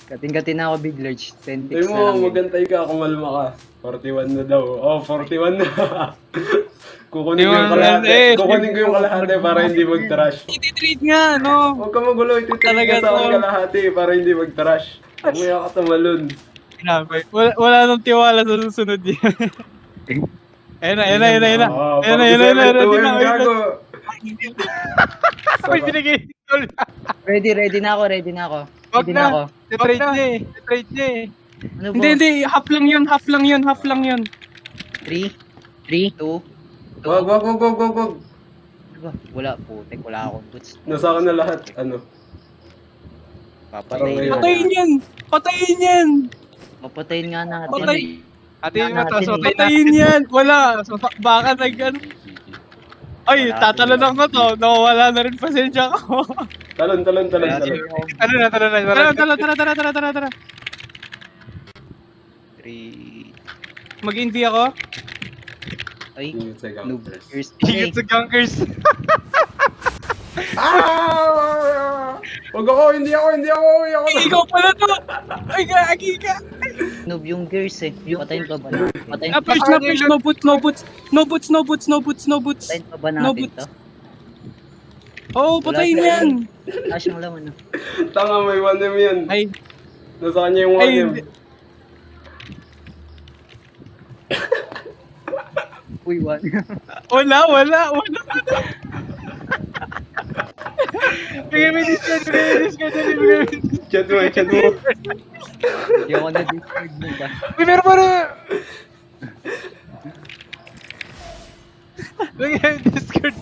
Kating-kating na ako, Big Large. 10 Sabi picks na mo, lang yun. magantay ka, kumalma ka. 41 na daw. Oh, 41 na. Kukunin ko yung kalahati. Kukunin ko yung kalahati para hindi mag-trash. I-trade nga, no? Huwag ka magulo, ititrade Talaga ka sa akin to. kalahati para hindi mag-trash. Mamaya ka tumalon. Grabe. Wala nang tiwala sa susunod yan. Ayun na, ayun na, ayun na, ayun na. Ah, Ayun na, ayun na, ayun na. 47 Ready 2M na, ayun na. gago. May binigay. Ready na ako, ready na ako. Wag Ready na ako. na. I-trade niya eh. I-trade niya eh. Ano Hindi, ba? hindi. Half lang yun, half lang yun, half lang yun. 3, 3, 2, 2. Wag, wag, wag, wag, wag, wag. Diba? Wala, putek, wala akong boots. Nasa akin na lahat. Ano? Papatay. Parang ngayon. Patayin yan! Patayin yan! Papatayin nga natin. Patay. Atin mo to, so Patayin yan! Wala! So, baka ano. Ay, tatalanan ko to. Nawawala na rin pasensya ko. Talon, talon, talon, talon. Tara na, tara na, Tara, tara. tara. 3. Mag-envy ako. Ay, Ingat sa noob. gangsters. First. Higit sa gankers. Ah! Wag ako, hindi ako. Ay, ikaw pala to! Ay, gagi ka! Noob yung gears eh. Patayin pa ba natin? Patayin Na push, no boots, no boots. No boots, no boots, no boots, no boots. patayin pa ba No natin boots. to? Oo, patayin yan. Wala siyang laman. Tanga, may 1M yan. Ay, Nasa kanya yung ay, 1M. Uy, what? wala. Bigay mo yung discount, Chat mo, chat mo. Hindi ako na-discord mo ba? Uy, meron pa rin. Lagyan yung Discord.